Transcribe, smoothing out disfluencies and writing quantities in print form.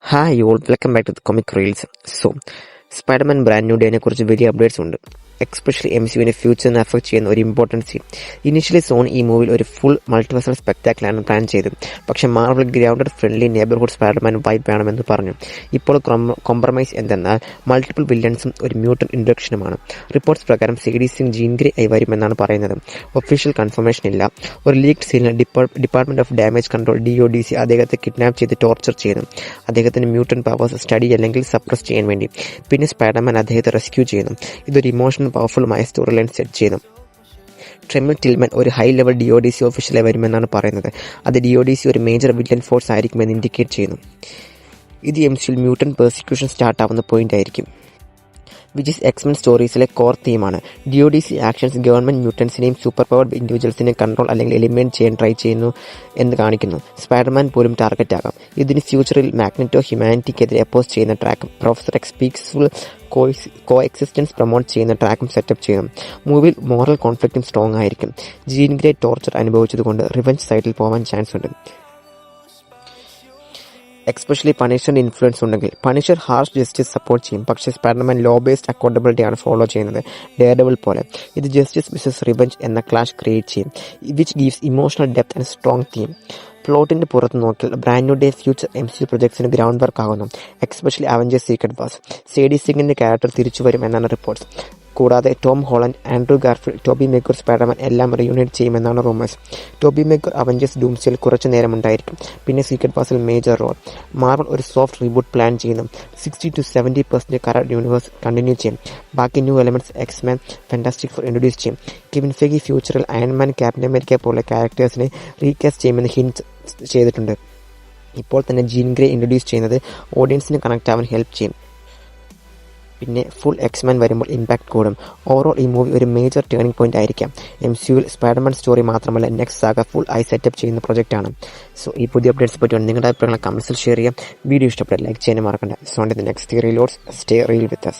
Hi all, welcome back to the comic reels. Spiderman brand new ഡേനെ കുറിച്ച് വലിയ updates ഉണ്ട്. എക്സ്പെഷ്യലി MCUവിനെ ഫ്യൂച്ചറിനെ അഫക്ട് ചെയ്യുന്ന ഒരു ഇമ്പോർട്ടൻറ്റ് സീൻ. ഇനീഷ്യലി സോണി ഈ മൂവിയിൽ ഒരു ഫുൾ മൾട്ടിവേഴ്സൽ സ്പെക്ടാക്കിളാണ് പ്ലാൻ ചെയ്തത്. പക്ഷേ Marvel grounded friendly neighbourhood Spiderman vibe വേണമെന്ന് പറഞ്ഞു. ഇപ്പോൾ കോംപ്രമൈസ് എന്തെന്നാൽ മൾട്ടിപ്പിൾ വില്ലൻസും ഒരു മ്യൂട്ടൻ ഇൻട്രഡക്ഷനുമാണ്. റിപ്പോർട്ട്സ് പ്രകാരം സീഡി സിംഗ് ജീൻ ഗ്രേ ആയി വരുമെന്നാണ് പറയുന്നത്. ഒഫീഷ്യൽ കൺഫർമേഷൻ ഇല്ല. ഒരു ലീക്ഡ് സീനിൽ department of damage control DODC അദ്ദേഹത്തെ കിഡ്നാപ്പ് ചെയ്ത് ടോർച്ചർ ചെയ്യുന്നു. അദ്ദേഹത്തിന് മ്യൂട്ടൻ പവേഴ്സ് സ്റ്റഡി അല്ലെങ്കിൽ സപ്രസ് ചെയ്യാൻ വേണ്ടി. പിന്നെ സ്പൈഡർമാൻ അദ്ദേഹത്തെ റെസ്ക്യൂ ചെയ്യുന്നു. ഇതൊരു ഇമോഷണൽ പവർഫുള്ളമായ സ്റ്റോറി ലൈൻ സെറ്റ് ചെയ്യുന്നു. ട്രെമിൽ ടിൽമൻ ഒരു ഹൈ ലെവൽ DODC ഓഫീഷ്യലായി വരുമെന്നാണ് പറയുന്നത്. അത് DODC ഒരു മേജർ വില്ലൻ ഫോഴ്സ് ആയിരിക്കുമെന്ന് ഇൻഡിക്കേറ്റ് ചെയ്യുന്നു. ഇത് MCUവിൽ മ്യൂട്ടൻ പെർസിക്യൂഷൻ സ്റ്റാർട്ട് ആവുന്ന പോയിന്റ് ആയിരിക്കും, വിച്ച് ഇസ് എക്സ്മെൻ സ്റ്റോറീസിലെ കോർ തീമാണ്. DODC actions government മ്യൂട്ടൻസിനെയും super powered ഇൻഡിവിജ്വൽസിനെയും control അല്ലെങ്കിൽ എലിമിനേറ്റ് ചെയ്യാൻ ട്രൈ ചെയ്യുന്നു എന്ന് കാണിക്കുന്നു. സ്പൈഡർമാൻ പോലും ടാർഗറ്റ് ആകാം. ഇതിന് ഫ്യൂച്ചറിൽ മാഗ്നറ്റോ ഹ്യൂമാനിറ്റിക്കെതിരെ അപ്പോസ് ചെയ്യുന്ന ട്രാക്കും professor X peaceful coexistence promote ചെയ്യുന്ന ട്രാക്കും സെറ്റപ്പ് ചെയ്യണം. മൂവിയിൽ മോറൽ കോൺഫ്ലിക്റ്റും സ്ട്രോങ് ആയിരിക്കും. ജീൻ ഗ്രേ ടോർച്ചർ അനുഭവിച്ചതുകൊണ്ട് റിവെഞ്ച് സൈഡിൽ പോകാൻ ചാൻസ് ഉണ്ട്. എക്സ്പെഷ്യലി പണിഷറിന്റെ ഇൻഫ്ലുവൻസ് ഉണ്ടെങ്കിൽ. പണിഷർ ഹാർഷ് ജസ്റ്റിസ് സപ്പോർട്ട് ചെയ്യും, പക്ഷേ സ്പൈഡർമാൻ ലോ ബേസ്ഡ് അക്കൗണ്ടബിലിറ്റിയാണ് ഫോളോ ചെയ്യുന്നത്, ഡെയർഡെവിൾ പോലെ. ഇത് ജസ്റ്റിസ് വിസസ് റിവെഞ്ച് എന്ന ക്ലാഷ് ക്രിയേറ്റ് ചെയ്യും, which gives emotional depth and strong theme. പ്ലോട്ടിന്റെ പുറത്ത് നോക്കിയാൽ brand new day future MCU പ്രൊജക്ട്സിന് ground work ആകുന്നു. Especially Avengers secret wars. Sadie സിംഗിന്റെ ക്യാരക്ടർ തിരിച്ചു വരും എന്നാണ് റിപ്പോർട്ട്സ്. കൂടാതെ Tom Holland, Andrew Garfield, Tobey Maguire Spiderman എല്ലാം റീയൂണിറ്റ് ചെയ്യുമെന്നാണ് റൂമേഴ്സ്. ടോബി മേഗർ അവഞ്ചേഴ്സ് ഡൂംസിൽ കുറച്ചു നേരം ഉണ്ടായിരിക്കും, പിന്നെ സീക്രട്ട് വാർസിൽ മേജർ റോൾ. മാർവൽ ഒരു സോഫ്റ്റ് റീബൂട്ട് പ്ലാൻ ചെയ്യുന്നു. 60 to 70% കറന്റ് യൂണിവേഴ്സ് കണ്ടിന്യൂ ചെയ്യും. ബാക്കി new elements X Men, fantastic four introduce ചെയ്യും. കെവിൻ ഫെഗി ഫ്യൂച്ചറിൽ അയൺമാൻ, ക്യാപ്റ്റൻ അമേരിക്ക പോലെ ക്യാരക്ടേഴ്സിനെ റീകാസ്റ്റ് ചെയ്യുമെന്ന് ഹിന്റ് ചെയ്തിട്ടുണ്ട്. ഇപ്പോൾ തന്നെ ജീൻ ഗ്രേ ഇൻട്രൊഡ്യൂസ് ചെയ്യുന്നത് ഓഡിയൻസിന് കണക്ട് ആവാൻ ഹെൽപ്പ് ചെയ്യും. പിന്നെ ഫുൾ എക്സ്മാൻ വരുമ്പോൾ ഇമ്പാക്ട് കൂടും. ഓവറോൾ ഈ മൂവി ഒരു മേജർ ടേണിംഗ് പോയിന്റ് ആയിരിക്കാം. MCUവിൽ സ്പൈഡർമാൻ സ്റ്റോറി മാത്രമല്ല, നെക്സ്റ്റ് സാഗ ഫുൾ ആയി സെറ്റപ്പ് ചെയ്യുന്ന പ്രൊജക്റ്റാണ്. ഈ പുതിയ അപ്ഡേറ്റ്സ് പറ്റിയാണ് നിങ്ങളുടെ അഭിപ്രായങ്ങൾ കമന്റ്സിൽ ഷെയർ ചെയ്യാം. വീഡിയോ ഇഷ്ടപ്പെട്ടാൽ ലൈക്ക് ചെയ്യാൻ മറക്കണ്ട. സോ നെക്സ്റ്റ് റീലോഡ്സ് സ്റ്റേ റീൽ വിത്ത് us.